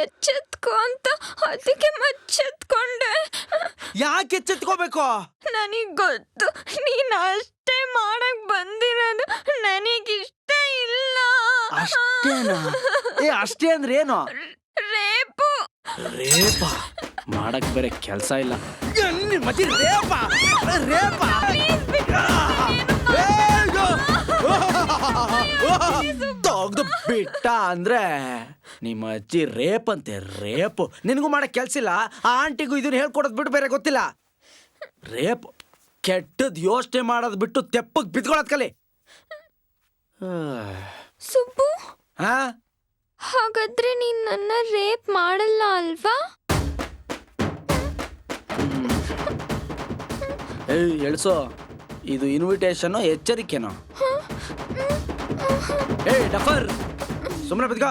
ಎಚ್ಚೆತ್ಕೊ ಅಂತ ಅದಕ್ಕೆ ಮಚ್ಚೆತ್ಕೊಂಡೆ. ಯಾಕೆ ಎಚ್ಚೆತ್ಕೋಬೇಕು? ನನಗ್ ಗೊತ್ತು ನೀನ್ ಅಷ್ಟೇ ಮಾಡಕ್ ಬಂದಿರೋದು ನನಗಿಷ್ಟ ಇಲ್ಲ. ಅಷ್ಟೇನಾ? ಅಷ್ಟೇ ಅಂದ್ರೆ ಏನು? ರೇಪು. ರೇಪ ಮಾಡಕ್ ಬೇರೆ ಕೆಲ್ಸ ಇಲ್ಲ. ಮತ್ತೆ ರೇಪ ರೇಪ ತೆಗ್ದು ಬಿಟ್ಟ ಅಂದ್ರೆ ನಿಮ್ಮ ಅಜ್ಜಿ ರೇಪ್ ಅಂತೆ. ರೇಪು ನಿನಗೂ ಮಾಡಕ್ ಕೆಲ್ಸ ಇಲ್ಲ, ಆ ಆಂಟಿಗೂ ಇದನ್ನ ಹೇಳ್ಕೊಡೋದ್ ಬಿಟ್ಟು ಬೇರೆ ಗೊತ್ತಿಲ್ಲ. ರೇಪ್ ಕೆಟ್ಟದ್ ಯೋಚನೆ ಮಾಡೋದ್ ಬಿಟ್ಟು ತೆಪ್ಪಗ್ ಬಿದ್ಕೊಳ್ಳೋದ್ ಕಲಿ. ಸುಬ್ಬು, ಹಾ, ಹಾಗಾದ್ರೆ ನೀನ್ ನನ್ನ ರೇಪ್ ಮಾಡಲ್ಲ ಅಲ್ವಾ? ಎಳ್ಸೋ, ಇದು ಇನ್ವಿಟೇಷನ್ ಎಚ್ಚರಿಕೆನೋ? ಡಫರ್ ಸುಮ್ಮನೆ ಬಿದ್ಕ.